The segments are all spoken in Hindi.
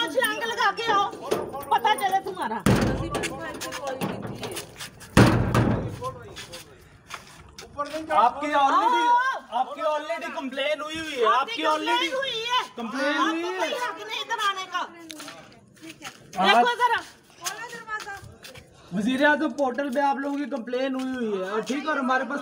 छलांग लगा के आओ, पता चले तुम्हारा। आपकी ऑलरेडी कंप्लेन हुई है। आपकी ऑलरेडी कंप्लेन हुई है। इधर आने का देखो जरा। वज़ीर-ए-आज़म पोर्टल पे आप लोगों की कंप्लेन हुई है और ठीक है, और हमारे पास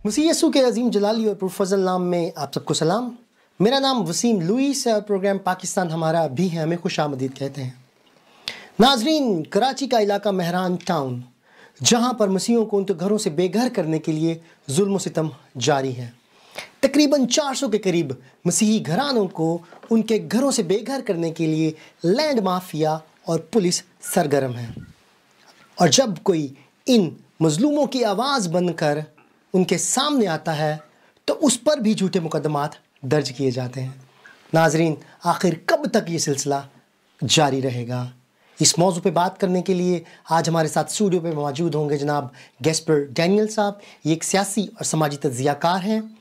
मसीह यसू के अजीम जलाली और पुरफज़ल नाम में आप सबको सलाम। मेरा नाम वसीम लुईस है और प्रोग्राम पाकिस्तान हमारा भी है, हमें खुशामदीद कहते हैं। नाजरीन, कराची का इलाका मेहरान टाउन, जहां पर मसीहों को उनके घरों से बेघर करने के लिए जुल्म सितम जारी है। तकरीबन 400 के करीब मसीही घरानों को उनके घरों से बेघर करने के लिए लैंड माफिया और पुलिस सरगर्म है। और जब कोई इन मजलूमों की आवाज़ बनकर उनके सामने आता है तो उस पर भी झूठे मुकदमात दर्ज किए जाते हैं। नाजरीन, आखिर कब तक ये सिलसिला जारी रहेगा? इस मौजू पे बात करने के लिए आज हमारे साथ स्टूडियो पे मौजूद होंगे जनाब गैस्पर डैनियल साहब। ये एक सियासी और समाजी तज्जियाकार हैं।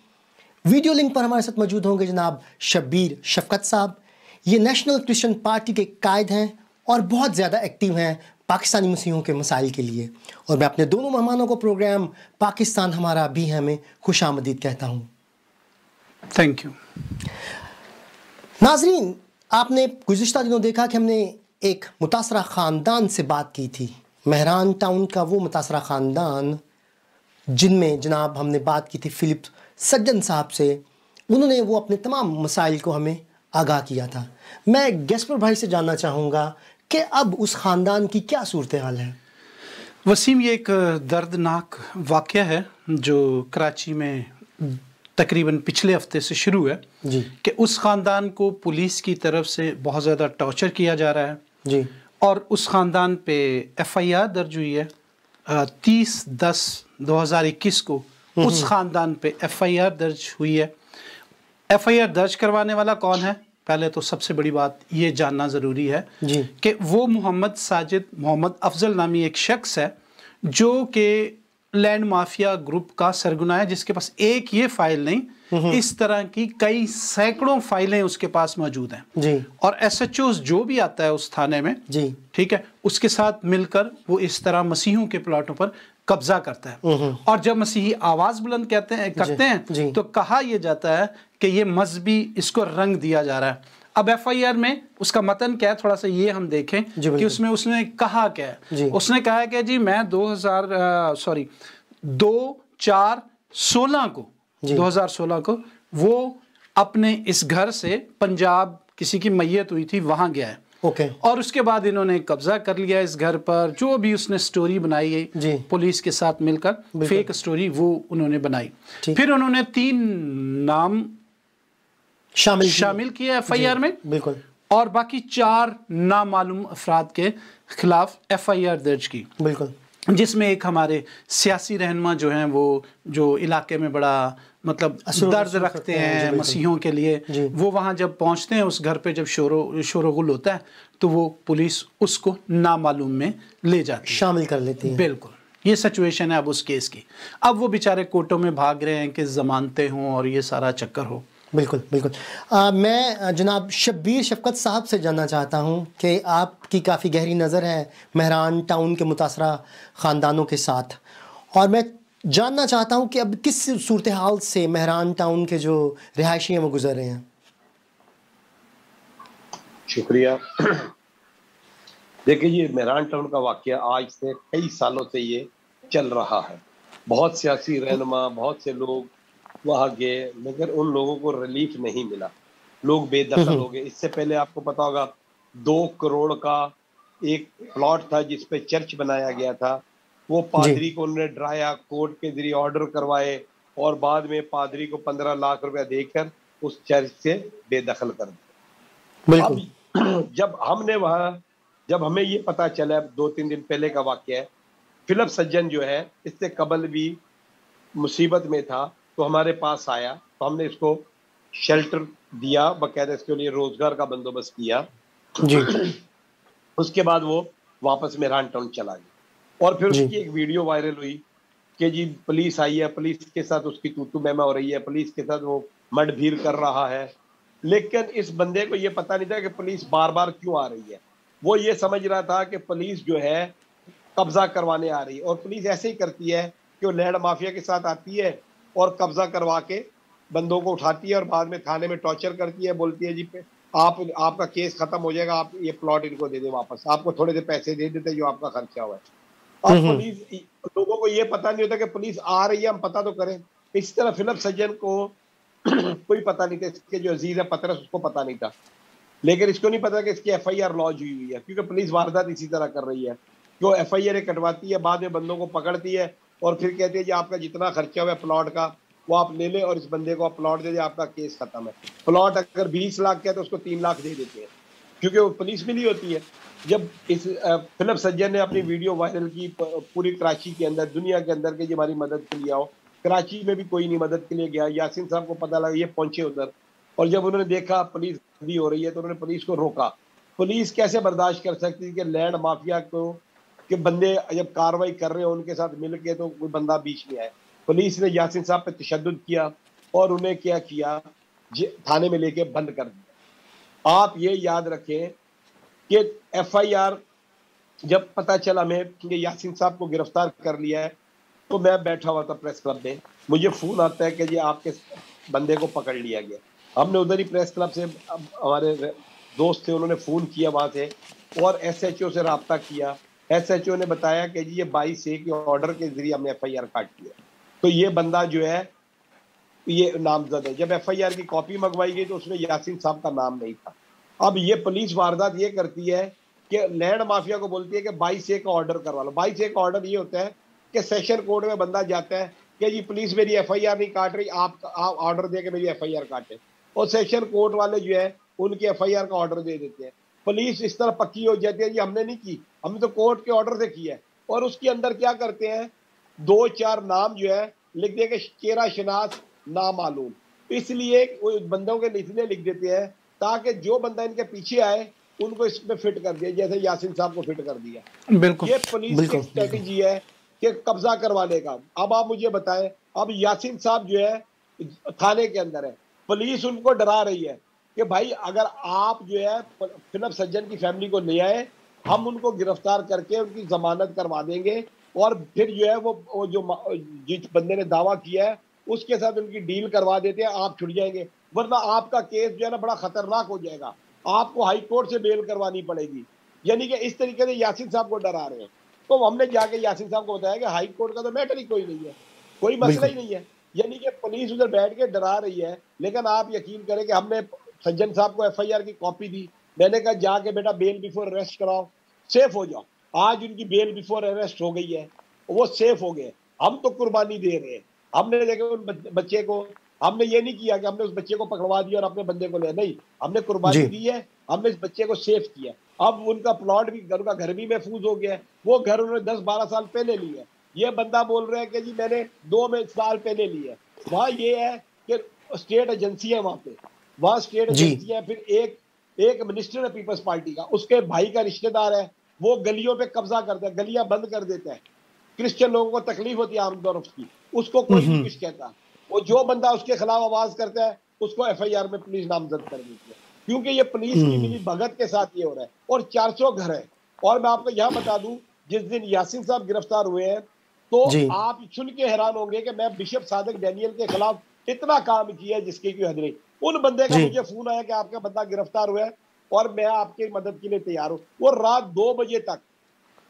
वीडियो लिंक पर हमारे साथ मौजूद होंगे जनाब शब्बीर शफकत साहब। ये नेशनल क्रिश्चियन पार्टी के कायद हैं और बहुत ज़्यादा एक्टिव हैं पाकिस्तानी मसीहों के मसाइल के लिए। और मैं अपने दोनों मेहमानों को प्रोग्राम पाकिस्तान हमारा भी है में खुशामदीद कहता हूँ। Thank you. नाजरीन, आपने गुज़िश्ता दिनों देखा कि हमने एक मुतासरा ख़ानदान से बात की थी, मेहरान टाउन का वो मुतासरा ख़ानदान जिनमें जनाब हमने बात की थी फिलिप सज्जन साहब से। उन्होंने वो अपने तमाम मसाइल को हमें आगाह किया था। मैं गैस्पर भाई से जानना चाहूँगा कि अब उस ख़ानदान की क्या सूरत हाल है? वसीम, ये एक दर्दनाक वाक़या है जो कराची में तकरीबन पिछले हफ्ते से शुरू है जी, कि उस ख़ानदान को पुलिस की तरफ से बहुत ज़्यादा टॉर्चर किया जा रहा है जी, और उस ख़ानदान पे FIR दर्ज हुई है 30/10/2021 को। उस ख़ानदान पे FIR दर्ज हुई है। FIR दर्ज करवाने वाला कौन है? पहले तो सबसे बड़ी बात ये जानना ज़रूरी है जी, कि वो मोहम्मद अफजल नामी एक शख्स है जो कि लैंड माफिया ग्रुप का सरगना है, जिसके पास एक ये फाइल नहीं, इस तरह की कई सैकड़ों फाइलें उसके पास मौजूद हैं जी, और SHOs जो भी आता है उस थाने में, जी, ठीक है, उसके साथ मिलकर वो इस तरह मसीहों के प्लाटों पर कब्जा करता है। और जब मसीही आवाज़ बुलंद करते हैं तो कहा यह जाता है कि ये मजहबी इसको रंग दिया जा रहा है। अब FIR में उसका मतन क्या है, थोड़ा सा ये हम देखें कि उसमें उसने कहा क्या है। उसने कहा है कि जी मैं 2016 को वो अपने इस घर से पंजाब किसी की मैयत हुई थी वहां गया है। ओके। और उसके बाद इन्होंने कब्जा कर लिया इस घर पर। जो भी उसने स्टोरी बनाई है पुलिस के साथ मिलकर, फेक स्टोरी वो उन्होंने बनाई। फिर उन्होंने 3 नाम शामिल किए FIR में, बिल्कुल, और बाकी 4 नामालूम अफराद के खिलाफ FIR दर्ज की, बिल्कुल, जिसमें एक हमारे सियासी रहनुमा जो हैं वो जो इलाके में बड़ा मतलब दर्द रखते हैं मसीहों के लिए, वो वहाँ जब पहुँचते हैं उस घर पे, जब शोरगुल होता है तो वो पुलिस उसको नामालूम में ले जाती है, शामिल कर लेती है। बिल्कुल, ये सिचुएशन है अब उस केस की। अब वो बेचारे कोर्टों में भाग रहे हैं कि जमानतें हों और ये सारा चक्कर हो। बिल्कुल बिल्कुल। मैं जनाब शब्बीर शफकत साहब से जानना चाहता हूँ कि आपकी काफ़ी गहरी नज़र है मेहरान टाउन के मुतासरा ख़ानदानों के साथ, और मैं जानना चाहता हूँ कि अब किस सूरत हाल से मेहरान टाउन के जो रिहायशी हैं वो गुजर रहे हैं। शुक्रिया। देखिए, ये मेहरान टाउन का वाक़या आज से कई सालों से ये चल रहा है। बहुत सियासी रहनुमा, बहुत से लोग वहाँ गए, मगर उन लोगों को रिलीफ नहीं मिला। लोग बेदखल हो गए। इससे पहले आपको पता होगा 2 करोड़ का एक प्लॉट था जिसपे चर्च बनाया गया था, वो पादरी को उन्होंने डराया, कोर्ट के जरिए ऑर्डर करवाए और बाद में पादरी को 15 लाख रुपया देकर उस चर्च से बेदखल कर दिया। अब जब हमें ये पता चला, 2-3 दिन पहले का वाकया है, फिलिप सज्जन जो है इससे कबल भी मुसीबत में था, तो हमारे पास आया, तो हमने इसको शेल्टर दिया, बकायदा इसके लिए रोजगार का बंदोबस्त किया जी। उसके बाद वो वापस मेहरान टाउन चला गया और फिर उसकी एक वीडियो वायरल हुई कि जी पुलिस आई है, पुलिस के साथ उसकी तू मैमा हो रही है, पुलिस के साथ वो मडभीड़ कर रहा है। लेकिन इस बंदे को ये पता नहीं था कि पुलिस बार बार क्यों आ रही है। वो ये समझ रहा था कि पुलिस जो है कब्जा करवाने आ रही है, और पुलिस ऐसे ही करती है कि वो लैंड माफिया के साथ आती है और कब्जा करवा के बंदों को उठाती है और बाद में थाने में टॉर्चर करती है, बोलती है जी आपका केस खत्म हो जाएगा, आप ये प्लॉट इनको दे दे वापस, आपको थोड़े से पैसे दे देते जो आपका खर्चा हुआ है। अब पुलिस, लोगों को ये पता नहीं होता कि पुलिस आ रही है, हम पता तो करें। इसी तरह फिलिप सज्जन को कोई पता नहीं था, इसके जो अजीज है पतरस, उसको पता नहीं था, लेकिन इसको नहीं पता कि इसकी FIR लॉन्च हुई है, क्योंकि पुलिस वारदात इसी तरह कर रही है कि वो FIR कटवाती है, बाद में बंदों को पकड़ती है और फिर कहती है जी आपका जितना खर्चा हुआ है प्लॉट का वो आप ले ले और इस बंदे को आप प्लॉट दे दे, आपका केस खत्म है। प्लॉट अगर 20 लाख का है तो उसको 3 लाख दे देते हैं, क्योंकि वो पुलिस मिली होती है। जब इस फिलिप सज्जन ने अपनी वीडियो वायरल की पूरी कराची के अंदर, दुनिया के अंदर के हमारी मदद के लिए आओ, कराची में भी कोई नहीं मदद के लिए गया। यासीन साहब को पता लगा, ये पहुंचे उधर, और जब उन्होंने देखा पुलिस भी हो रही है तो उन्होंने पुलिस को रोका। पुलिस कैसे बर्दाश्त कर सकती है कि लैंड माफिया को कि बंदे जब कार्रवाई कर रहे हो उनके साथ मिल के तो कोई बंदा बीच में आए। पुलिस ने यासीन साहब पे तशद्दुद किया और उन्हें क्या किया, थाने में लेके बंद कर दिया। आप ये याद रखें कि FIR जब पता चला मैं कि यासीन साहब को गिरफ्तार कर लिया है, तो मैं बैठा हुआ था प्रेस क्लब में, मुझे फोन आता है कि जी आपके बंदे को पकड़ लिया गया। हमने उधर ही प्रेस क्लब से, हमारे दोस्त थे उन्होंने फोन किया वहां से और SHO से रब्ता किया। SHO ने बताया कि जी ये 22A के ऑर्डर के जरिए हमने FIR काट लिया, तो ये बंदा जो है ये नामजद है। जब FIR की कॉपी मंगवाई गई तो उसमें यासीन साहब का नाम नहीं था। अब ये पुलिस वारदात ये करती है कि लैंड माफिया को बोलती है कि 22A का ऑर्डर करवा लो। 22A का ऑर्डर ये होता है कि सेशन कोर्ट में बंदा जाता है कि जी पुलिस मेरी FIR नहीं काट रही, आप ऑर्डर दे के मेरी FIR काटे, और सेशन कोर्ट वाले जो है उनकी FIR का ऑर्डर दे देते हैं। पुलिस इस तरह पक्की हो जाती है, जी हमने नहीं की, हमने तो कोर्ट के ऑर्डर से किया है। और उसके अंदर क्या करते हैं, 2-4 नाम जो है लिख दे के चेहरा शनास नामालूम, इसलिए वो बंदों के इसलिए लिख देते हैं ताकि जो बंदा इनके पीछे आए उनको इसमें फिट कर दिया, जैसे यासीन साहब को फिट कर दिया। बिल्कुल, ये पुलिस की स्ट्रेटेजी है कि कब्जा करवाने का। अब आप मुझे बताएं, अब यासीन साहब जो है थाने के अंदर है, पुलिस उनको डरा रही है कि भाई अगर आप जो है फिलिप सज्जन की फैमिली को ले आए, हम उनको गिरफ्तार करके उनकी जमानत करवा देंगे और फिर जो है वो जो जिस बंदे ने दावा किया है उसके साथ उनकी डील करवा देते हैं, आप छुट जाएंगे, वरना आपका केस जो है ना बड़ा खतरनाक हो जाएगा, आपको हाई कोर्ट से बेल करवानी पड़ेगी। यानी कि इस तरीके से यासीन साहब को डरा रहे हैं। तो हमने जाके यासीन साहब को बताया कि हाई कोर्ट का तो मैटर ही कोई नहीं है, कोई मसला ही नहीं है। यानी कि पुलिस उधर बैठ के डरा रही है। लेकिन आप यकीन करें कि हमने सज्जन साहब को FIR की कॉपी दी, मैंने कहा जाके बेटा बेल बिफोर अरेस्ट कराओ, सेफ हो जाओ। आज उनकी बेल बिफोर अरेस्ट हो गई है, वो सेफ हो गए। हम तो कुर्बानी दे रहे हैं। हमने देखा उन बच्चे को, हमने ये नहीं किया कि हमने उस बच्चे को पकड़वा दिया और अपने बंदे को लिया, नहीं, हमने कुर्बानी दी है, हमने इस बच्चे को सेफ किया। अब उनका प्लॉट भी, उनका घर भी महफूज हो गया है, वो घर उन्होंने 10-12 साल पहले लिया है। ये बंदा बोल रहे हैं कि जी मैंने 2 साल पहले लिया है। वहाँ ये है कि स्टेट एजेंसी है, वहाँ पे वहाँ स्टेट एजेंसी है। फिर एक मिनिस्टर है पीपल्स पार्टी का, उसके भाई का रिश्तेदार है, वो गलियों पे कब्जा करता है, गलियां बंद कर देता है। क्रिश्चियन लोगों को तकलीफ होती है आमतौर की, उसको कोई नहीं कुछ कहता। वो जो बंदा उसके खिलाफ आवाज करता है उसको FIR में पुलिस नामजद कर देती है, क्योंकि ये पुलिस की मिली भगत के साथ ये हो रहा है। और 400 घर है। और मैं आपको यहाँ बता दूं, जिस दिन यासीन साहब गिरफ्तार हुए हैं तो आप सुन के हैरान होंगे कि मैं बिशप सादिक डैनियल के खिलाफ इतना काम किया जिसकी कोई हद नहीं। उन बंदे का मुझे फोन आया कि आपका बंदा गिरफ्तार हुआ है और मैं आपकी मदद के लिए तैयार हूँ। वो रात 2 बजे तक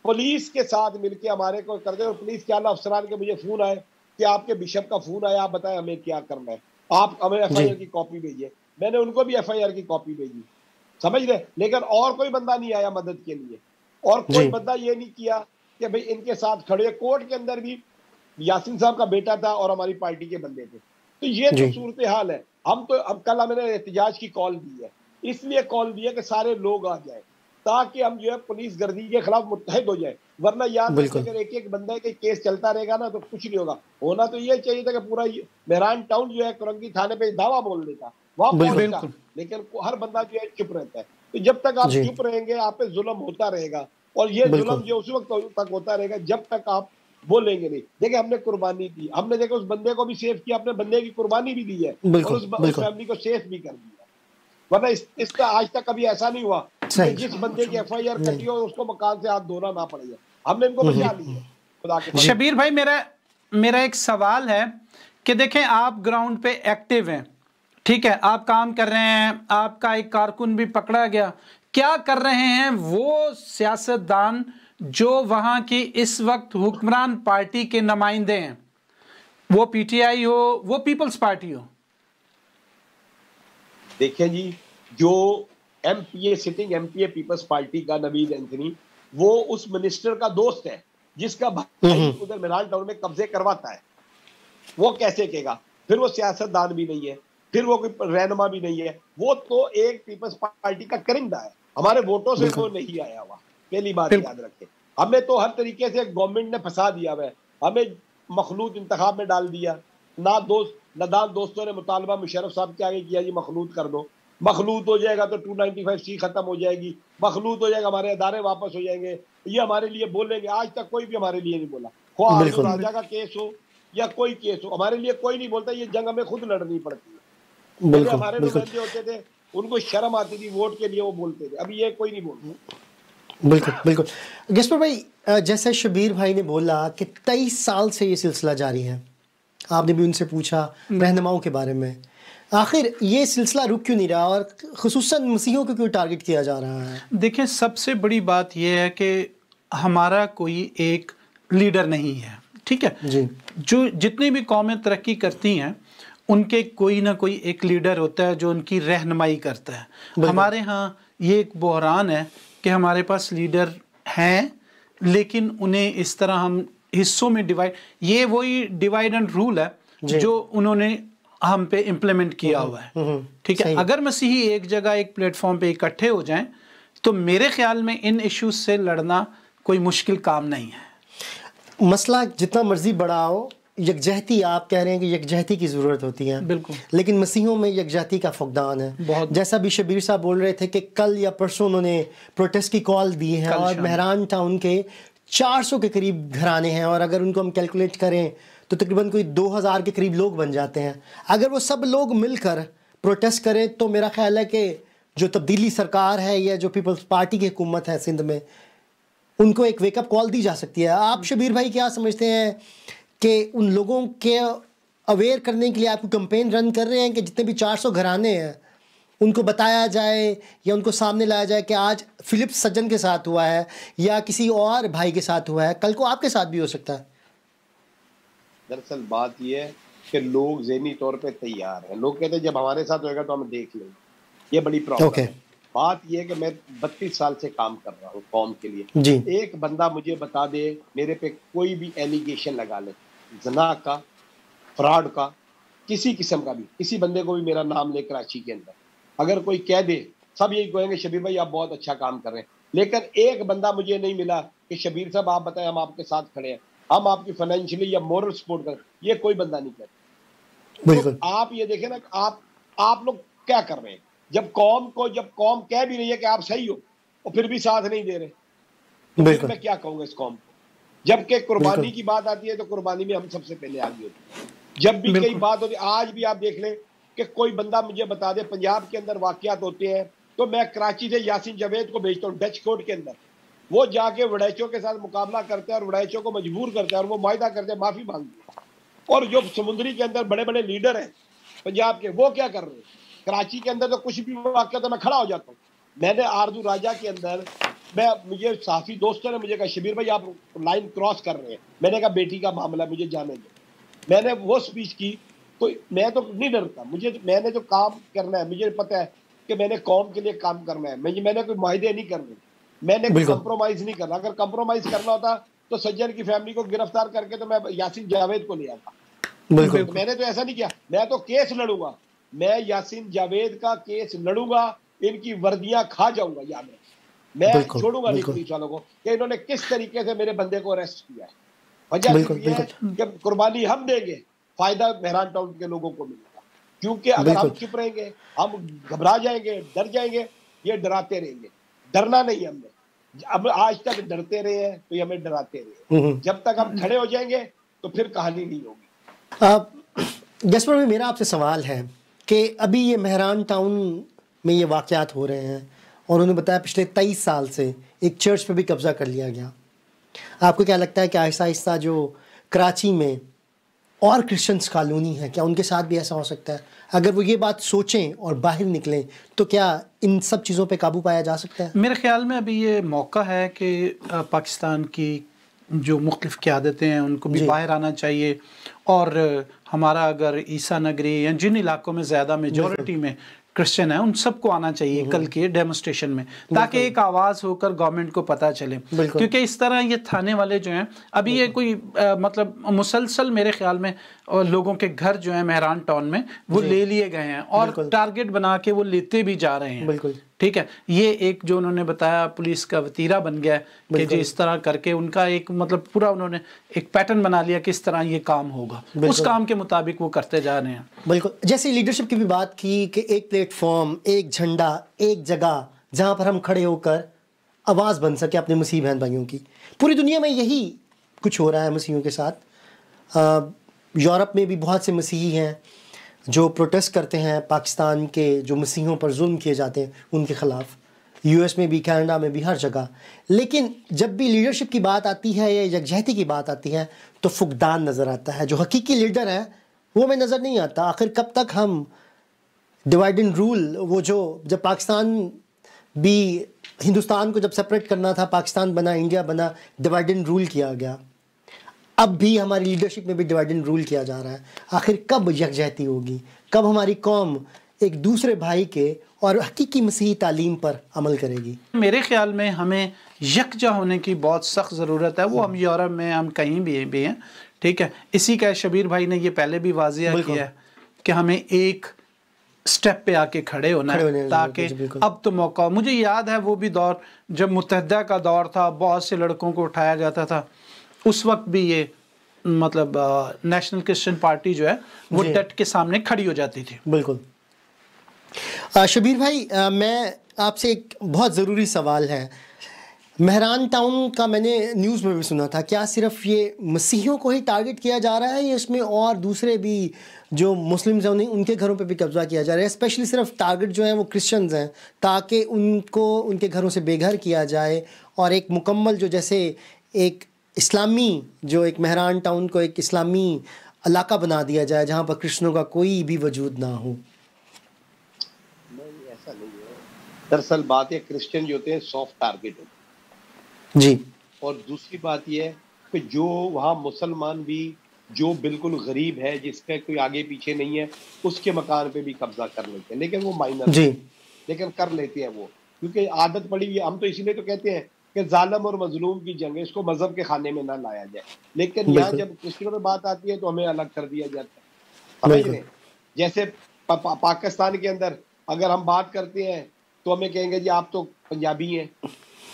पुलिस के साथ मिलकर हमारे को करते, और पुलिस के आला अफसरान के मुझे फोन आए कि आपके बिशप का फोन आया, आप बताएं हमें क्या करना है, आप हमें FIR की कॉपी भेजिए। मैंने उनको भी FIR की कॉपी भेजी, समझ रहे, लेकिन और कोई बंदा नहीं आया मदद के लिए, और कोई बंदा ये नहीं किया कि भाई इनके साथ खड़े। कोर्ट के अंदर भी यासीन साहब का बेटा था और हमारी पार्टी के बंदे थे। तो ये तो सूरत हाल है। हम कल हमने एहतजाज की कॉल दी है, इसलिए कॉल दी है कि सारे लोग आ जाए ताकि हम जो है पुलिस गर्दी के खिलाफ मुत्तहिद हो जाए। वरना याद रखिए अगर एक एक बंदे के केस चलता रहेगा ना तो कुछ नहीं होगा। होना तो ये चाहिए था कि पूरा मेहरान टाउन जो है कुरंगी थाने पे दावा बोल देता, वहां पहुंचता, लेकिन हर बंदा जो है चुप रहता है। तो जब तक आप चुप रहेंगे आप पे जुल्म होता रहेगा, और ये जुल्म जो उस वक्त तक होता रहेगा जब तक आप बोलेंगे नहीं। देखिए हमने कुर्बानी दी, हमने देखो उस बंदे को भी सेफ किया, अपने बंदे की कुर्बानी भी दी है और उस फैमिली को सेफ भी कर दिया। वरना इसका आज तक कभी ऐसा नहीं हुआ कि जिस बंदे की FIR कटी हो उसको मकान से हाथ धोना ना पड़ेगा। हमने इनको बचा लिया खुदा के। शबीर भाई मेरा एक सवाल है कि देखें आप ग्राउंड पे एक्टिव हैं, ठीक है, आप काम कर रहे हैं, आपका एक कारकुन भी पकड़ा गया, क्या कर रहे हैं वो सियासतदान जो वहां की इस वक्त हुक्मरान पार्टी के नुमाइंदे हैं, वो PTI हो वो पीपल्स पार्टी हो? देखिए जी, जो MPA sitting MPA Peoples Party का नवीद एंथनी, वो उस मिनिस्टर का दोस्त है जिसका भाई उधर मेहरान टाउन में कब्जे करवाता है। वो कैसे कहेगा? फिर वो सियासतदान भी नहीं है, फिर वो कोई रहनुमा भी नहीं है, वो तो एक पीपल्स पार्टी का करिंदा है। हमारे वोटों से तो नहीं आया हुआ, पहली बात याद रखें। हमें तो हर तरीके से गवर्नमेंट ने फंसा दिया है, हमें मखलूत इंतखाब में डाल दिया। नादान दोस्तों ने मुतालबा मुशर्रफ साहब के आगे किया जी मखलूत कर दो, मखलूत हो जाएगा तो 295C खत्म हो जाएगी, मखलूत हो जाएगा हमारे अदारे वापस हो जाएंगे, ये हमारे लिए बोलेंगे। आज तक कोई भी हमारे लिए नहीं बोला, ख्वाह राजा का केस हो या कोई केस हो, हमारे लिए कोई नहीं बोलता। ये जंग हमें खुद लड़नी पड़ती है। पहले हमारे नुमाइंदे होते थे, उनको शर्म आती थी वोट के लिए, वो बोलते थे, अभी ये कोई नहीं बोलता। बिल्कुल बिल्कुल। जसपर भाई, जैसे शबीर भाई ने बोला कि 23 साल से ये सिलसिला जारी है, आपने भी उनसे पूछा रहनुमाओं के बारे में, आखिर ये सिलसिला रुक क्यों नहीं रहा और खुसूसन मसीहों को क्यों टारगेट किया जा रहा है? देखिए सबसे बड़ी बात यह है कि हमारा कोई एक लीडर नहीं है, ठीक है जी। जो जितनी भी कौमें तरक्की करती हैं उनके कोई ना कोई एक लीडर होता है जो उनकी रहनुमाई करता है। हमारे यहाँ ये एक बहरान है कि हमारे पास लीडर हैं लेकिन उन्हें इस तरह हम हिस्सों में डिवाइड, ये वही डिवाइड एंड रूल है जो उन्होंने हम पे इम्प्लीमेंट किया हुआ है, ठीक है। अगर मसीही एक जगह एक प्लेटफॉर्म पे इकट्ठे हो जाएं तो मेरे ख्याल में इन इश्यूज से लड़ना कोई मुश्किल काम नहीं है। मसला जितना मर्जी बड़ा हो, यकजहती, आप कह रहे हैं कि यकजहती की ज़रूरत होती है, बिल्कुल, लेकिन मसीहों में यकजहती का फुकदान है। जैसा भी शबीर साहब बोल रहे थे कि कल या परसों उन्होंने प्रोटेस्ट की कॉल दी है और मेहरान टाउन के 400 के करीब घराने हैं, और अगर उनको हम कैलकुलेट करें तो तकरीबन कोई 2000 के करीब लोग बन जाते हैं। अगर वो सब लोग मिलकर प्रोटेस्ट करें तो मेरा ख्याल है कि जो तब्दीली सरकार है या जो पीपल्स पार्टी की हुकूमत है सिंध में, उनको एक वेकअप कॉल दी जा सकती है। आप शबीर भाई क्या समझते हैं कि उन लोगों के अवेयर करने के लिए आप कैंपेन रन कर रहे हैं कि जितने भी 400 घराने हैं उनको बताया जाए या उनको सामने लाया जाए कि आज फिलिप सज्जन के साथ हुआ है या किसी और भाई के साथ हुआ है, कल को आपके साथ भी हो सकता है? दरअसल बात यह है कि लोग ज़हनी तौर पे तैयार हैं। लोग कहते हैं जब हमारे साथ होगा तो हम देख लेंगे, ये बड़ी प्रॉब्लम है। बात यह है कि मैं 32 साल से काम कर रहा हूँ कौम के लिए जी। एक बंदा मुझे बता दे, मेरे पे कोई भी एलिगेशन लगा ले, जना का, फ्रॉड का, किसी किस्म का भी, किसी बंदे को भी मेरा नाम ले कराची के अंदर, अगर कोई कह दे, सब यही कहेंगे शबीर भाई आप बहुत अच्छा काम कर रहे हैं। लेकिन एक बंदा मुझे नहीं मिला कि शबीर साहब आप बताएं हम आपके साथ खड़े हैं, हम आपकी फाइनेंशियली या मोरल सपोर्ट करें, ये कोई बंदा नहीं कहता। बिल्कुल। तो आप ये देखें ना, आप लोग क्या कर रहे हैं? जब कौम कह भी रही है कि आप सही हो और फिर भी साथ नहीं दे रहे, तो फिर मैं क्या कहूँगा इस कौम को? जबकि कुर्बानी की बात आती है तो कुर्बानी में हम सबसे पहले आगे होते हैं। जब भी कई बात होती है, आज भी आप देख लें कि कोई बंदा मुझे बता दे पंजाब के अंदर वाकयात होते हैं तो मैं कराची से यासीन जावेद को भेजता हूँ डच कोर्ट के अंदर, वो जाके वड़ैचों के साथ मुकाबला करते हैं और वड़ैचों को मजबूर करते हैं और वो मायदा करते हैं, माफी मांगते हैं। और जो समुद्री के अंदर बड़े बड़े लीडर हैं पंजाब के, वो क्या कर रहे हैं? कराची के अंदर तो कुछ भी वाकया तो मैं खड़ा हो जाता हूँ। मैंने आरजू राजा के अंदर मुझे साफी दोस्तों ने मुझे कहा शबीर भाई आप लाइन क्रॉस कर रहे हैं, मैंने कहा बेटी का मामला मुझे जाने दो। मैंने वो स्पीच की तो मैं तो नहीं डरता, मैंने जो काम करना है, मुझे पता है कि मैंने कौम के लिए काम करना है, मैंने कोई मुआहदे नहीं करने, मैंने कोई कंप्रोमाइज नहीं करना। अगर कंप्रोमाइज करना होता तो सज्जन की फैमिली को गिरफ्तार करके तो मैं यासीन जावेद को ले आता। तो मैंने तो ऐसा नहीं किया, मैं तो केस लड़ूंगा, मैं यासीन जावेद का केस लड़ूंगा, इनकी वर्दियां खा जाऊंगा, याद रख, मैं छोड़ूंगा नहीं पुलिस वालों को कि इन्होंने किस तरीके से मेरे बंदे को अरेस्ट किया है। वजह कि कुर्बानी हम देंगे, फायदा मेहरान टाउन के लोगों को मिलेगा, क्योंकि अगर हम चुप रहेंगे, हम घबरा जाएंगे, डर जाएंगे, ये डराते रहेंगे। डरना नहीं हमने, अब आज तक डरते रहे हैं तो ये हमें डराते रहे, जब तक हम खड़े हो जाएंगे तो फिर कहानी नहीं होगी। जसवर भाई, मेरा आपसे सवाल है कि अभी ये मेहरान टाउन में ये वाक़यात हो रहे हैं और उन्होंने बताया पिछले 23 साल से एक चर्च पे भी कब्ज़ा कर लिया गया। आपको क्या लगता है कि आहिस्ता आहिस्ता जो कराची में और क्रिश्चियंस कॉलोनी है, क्या उनके साथ भी ऐसा हो सकता है? अगर वो ये बात सोचें और बाहर निकलें तो क्या इन सब चीज़ों पे काबू पाया जा सकता है? मेरे ख्याल में अभी ये मौका है कि पाकिस्तान की जो मुख्तलिफ़ क़यादतें हैं उनको भी बाहर आना चाहिए, और हमारा अगर ईसा नगरी या जिन इलाकों में ज़्यादा मेजॉरिटी में क्रिश्चियन है उन सबको आना चाहिए कल के डेमोस्ट्रेशन में, ताकि एक आवाज़ होकर गवर्नमेंट को पता चले। क्योंकि इस तरह ये थाने वाले जो हैं अभी ये कोई मतलब मुसलसल मेरे ख्याल में लोगों के घर जो है मेहरान टाउन में वो ले लिए गए हैं और टारगेट बना के वो लेते भी जा रहे हैं। ठीक है, ये एक जो उन्होंने बताया पुलिस का वतीरा बन गया कि जी इस तरह करके उनका एक मतलब पूरा उन्होंने एक पैटर्न बना लिया कि इस तरह ये काम होगा, उस काम के मुताबिक वो करते जा रहे हैं। बिल्कुल, जैसे लीडरशिप की भी बात की कि एक प्लेटफॉर्म, एक झंडा, एक जगह जहाँ पर हम खड़े होकर आवाज़ बन सके अपने मसीह बहन भाइयों की। पूरी दुनिया में यही कुछ हो रहा है मसीहियों के साथ। यूरोप में भी बहुत से मसीही हैं जो प्रोटेस्ट करते हैं पाकिस्तान के जो मसीहों पर जुल्म किए जाते हैं उनके ख़िलाफ़। यूएस में भी, कनाडा में भी, हर जगह। लेकिन जब भी लीडरशिप की बात आती है या यकजहती की बात आती है तो फुकदान नज़र आता है। जो हकीकी लीडर है वो हमें नज़र नहीं आता। आखिर कब तक हम डिवाइड एंड रूल, वो जो जब पाकिस्तान भी हिंदुस्तान को जब सेपरेट करना था, पाकिस्तान बना, इंडिया बना, डिवाइड एंड रूल किया गया। अब भी हमारी लीडरशिप में भी डिवाइड एंड रूल किया जा रहा है। आखिर कब यकजहती होगी? कब हमारी कौम एक दूसरे भाई के और हकीकी मसीही तालीम पर अमल करेगी? मेरे ख्याल में हमें यकजा होने की बहुत सख्त ज़रूरत है। वो हम यूरोप में, हम कहीं भी हैं, ठीक है। इसी का शबीर भाई ने ये पहले भी वाज़िया किया है कि हमें एक स्टेप पे आके खड़े होना है, ताकि अब तो मौका। मुझे याद है वो भी दौर जब मुत्तहदा का दौर था, बहुत से लड़कों को उठाया जाता था। उस वक्त भी ये मतलब नेशनल क्रिश्चियन पार्टी जो है वो डट के सामने खड़ी हो जाती थी। बिल्कुल। शबीर भाई, मैं आपसे एक बहुत ज़रूरी सवाल है। मेहरान टाउन का मैंने न्यूज़ में भी सुना था, क्या सिर्फ ये मसीहियों को ही टारगेट किया जा रहा है या इसमें और दूसरे भी जो मुस्लिम्स हैं उनके घरों पे भी कब्ज़ा किया जा रहा है? स्पेशली सिर्फ टारगेट जो है वो क्रिश्चियंस हैं, ताकि उनको उनके घरों से बेघर किया जाए और एक मुकम्मल जो जैसे एक इस्लामी, जो एक मेहरान टाउन को एक इस्लामी इलाका बना दिया जाए जहाँ पर क्रिश्चियनों का कोई भी वजूद ना हो। नहीं, ऐसा नहीं है। दरअसल बात है, क्रिश्चियन जो होते हैं सॉफ्ट टारगेट होते हैं जी। और दूसरी बात यह है कि जो वहाँ मुसलमान भी जो बिल्कुल गरीब है, जिसका कोई आगे पीछे नहीं है, उसके मकान पे भी कब्जा कर लेते हैं। लेकिन वो माइनर जी, लेकिन कर लेते हैं वो, क्योंकि आदत पड़ी हुई है। हम तो इसीलिए तो कहते हैं कि जालिम और मजलूम की जंग है, इसको मजहब के खाने में ना लाया जाए। लेकिन यहाँ जब क्रिश्चियनों में बात आती है तो हमें अलग कर दिया जाता है, समझ रहे? जैसे पाकिस्तान के अंदर अगर हम बात करते हैं तो हमें कहेंगे जी आप तो पंजाबी हैं,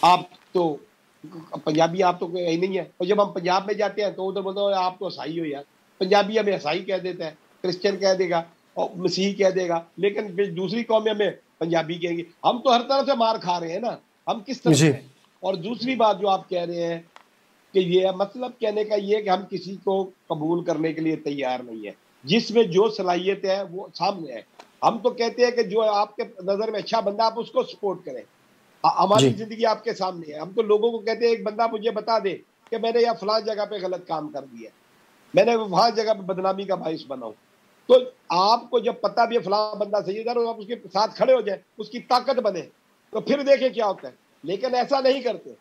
आप तो पंजाबी, आप तो कोई नहीं है। और जब हम पंजाब में जाते हैं तो उधर बोलते हैं आप तो ईसाई हो यार। पंजाबी हमें ईसाई कह देता है, क्रिश्चियन कह देगा और मसीही कह देगा, लेकिन दूसरी कौमें हमें पंजाबी कहेंगी। हम तो हर तरह से मार खा रहे हैं ना, हम किस तरह से? और दूसरी बात जो आप कह रहे हैं कि ये मतलब कहने का ये कि हम किसी को कबूल करने के लिए तैयार नहीं है, जिसमें जो सलाहियत है वो सामने है। हम तो कहते हैं कि जो आपके नजर में अच्छा बंदा आप उसको सपोर्ट करें। हमारी जिंदगी आपके सामने है। हम तो लोगों को कहते हैं एक बंदा मुझे बता दे कि मैंने यहाँ फलां जगह पे गलत काम कर दिया, मैंने वहां जगह पे बदनामी का बाइस बनाऊं, तो आपको जब पता भी है फलां बंदा सही है तो आप उसके साथ खड़े हो जाए, उसकी ताकत बने, तो फिर देखें क्या होता है। लेकिन ऐसा नहीं करते।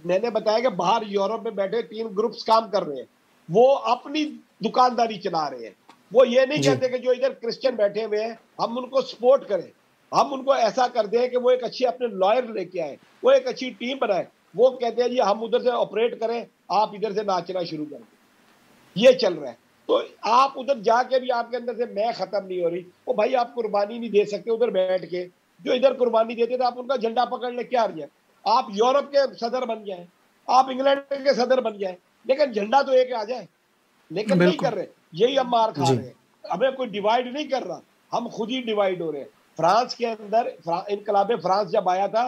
मैंने बताया कि बाहर यूरोप में बैठे 3 ग्रुप्स काम कर रहे हैं, वो अपनी दुकानदारी चला रहे हैं, वो ये नहीं कहते कि जो इधर क्रिश्चियन बैठे हुए हैं हम उनको सपोर्ट करें, हम उनको ऐसा कर दें कि वो एक अच्छी अपने लॉयर लेके आए, वो एक अच्छी टीम बनाए। वो कहते हैं जी हम उधर से ऑपरेट करें, आप इधर से नाचना शुरू करें। ये चल रहा है। तो आप उधर जाके भी आपके अंदर से मैं खत्म नहीं हो रही। वो भाई आप कुर्बानी नहीं दे सकते उधर बैठ के, जो इधर कुर्बानी देते थे आप उनका झंडा पकड़ ले क्या जाए। आप यूरोप के सदर बन जाए, आप इंग्लैंड के सदर बन जाए, लेकिन झंडा तो एक आ जाए। लेकिन नहीं कर रहे, यही हम मार खा रहे हैं। हमें कोई डिवाइड नहीं कर रहा, हम खुद ही डिवाइड हो रहे हैं। फ्रांस के अंदर इनकलाबे फ्रांस जब आया था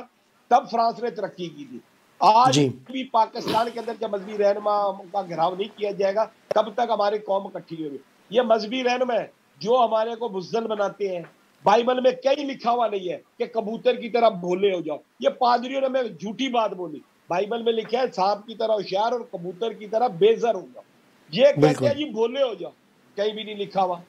तब फ्रांस ने तरक्की की थी। आज भी पाकिस्तान के अंदर जब मजहबी रहनुमा का घेराव नहीं किया जाएगा तब तक हमारी कौम इकट्ठी होगी। ये मजहबी रहनुमा है जो हमारे को बुज़दिल बनाते हैं। बाइबल में कहीं लिखा हुआ नहीं है कि कबूतर की तरह भोले हो जाओ। ये पादरियों ने हमें झूठी बात बोली। बाइबल में लिखा है सांप की तरह होशियार और कबूतर की तरह बेज़र हो जाओ। ये कहते हैं जी भोले हो जाओ, कहीं भी नहीं लिखा हुआ।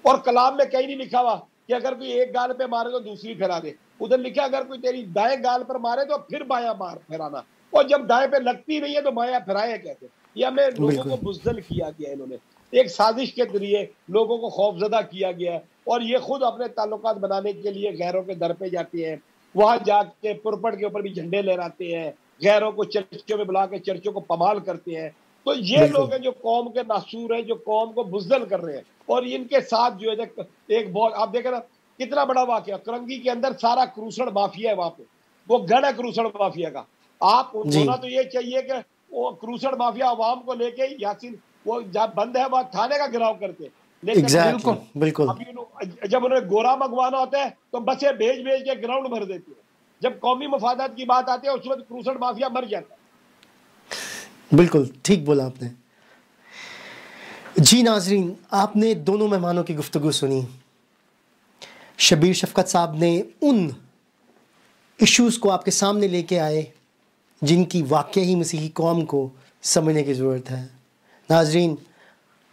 और कलाम में कहीं नहीं लिखा हुआ कि अगर कोई एक गाल पे मारे तो दूसरी फिरा दे। उधर लिखा अगर कोई तेरी दाएं गाल पर मारे तो फिर बायां मार फिराना, और जब दाएं पे लगती नहीं है तो बायां फिराए कहते। ये हमें लोगों को बुज़दिल किया गया, इन्होंने एक साजिश के जरिए लोगों को खौफजदा किया गया है। और ये खुद अपने ताल्लुकात बनाने के लिए गैरों के दर पे जाते हैं, वहां जाके पुरपट के ऊपर भी झंडे लहराते हैं, गैरों को चर्चों में बुला के चर्चों को पमाल करते हैं। तो ये लोग हैं जो कौम के नासूर हैं, जो कौम को बुज़दिल कर रहे हैं। और इनके साथ जो है एक बहुत, आप देखें ना कितना बड़ा वाकया, करंगी के अंदर सारा क्रूसड़ माफिया है, वहां पे वो गढ़ है क्रूसड़ माफिया का। आप होना तो ये चाहिए कि वो क्रूसड़ माफिया अवाम को लेके यासीन वो जब बंद है वहां थाने का घेराव करते, लेकिन बिल्कुल जब उन्हें गोरा मंगवाना होता है तो बसें भेज भेज के ग्राउंड भर देती है। जब कौमी मफादात की बात आती है उस वक्त क्रूसड़ माफिया मर जाता है। बिल्कुल ठीक बोला आपने। जी नाजरीन, आपने दोनों मेहमानों की गुफ्तगू सुनी। शबीर शफकत साहब ने उन इश्यूज़ को आपके सामने लेके आए जिनकी वाकई ही मसीही कौम को समझने की ज़रूरत है। नाजरीन,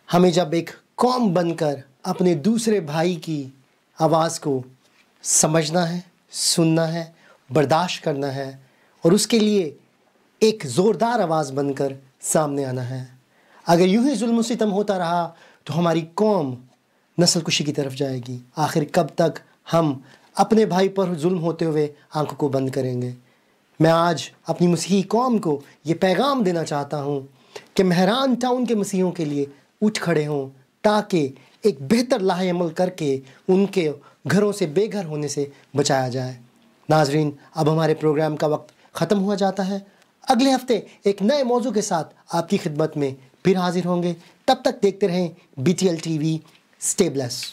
हमें जब एक कौम बनकर अपने दूसरे भाई की आवाज़ को समझना है, सुनना है, बर्दाश्त करना है और उसके लिए एक ज़ोरदार आवाज़ बनकर सामने आना है। अगर यूं ही जुल्म सितम होता रहा तो हमारी कौम नस्ल कुशी की तरफ जाएगी। आखिर कब तक हम अपने भाई पर जुल्म होते हुए आंखों को बंद करेंगे। मैं आज अपनी मसीही कौम को ये पैगाम देना चाहता हूँ कि मेहरान टाउन के मसीहों के लिए उठ खड़े हों ताकि एक बेहतर लाहे अमल करके उनके घरों से बेघर होने से बचाया जाए। नाजरीन, अब हमारे प्रोग्राम का वक्त ख़त्म हुआ जाता है। अगले हफ्ते एक नए मौजू के साथ आपकी खिदमत में फिर हाजिर होंगे। तब तक देखते रहें BTL TV। Stay bless.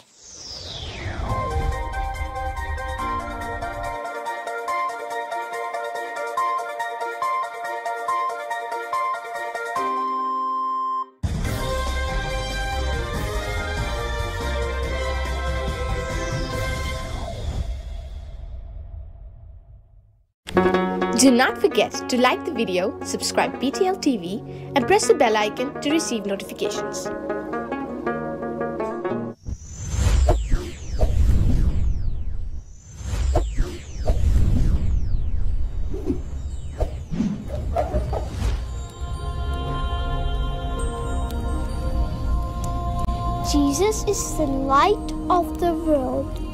Do not forget to like the video, subscribe BTL TV and press the bell icon to receive notifications. Jesus is the light of the world.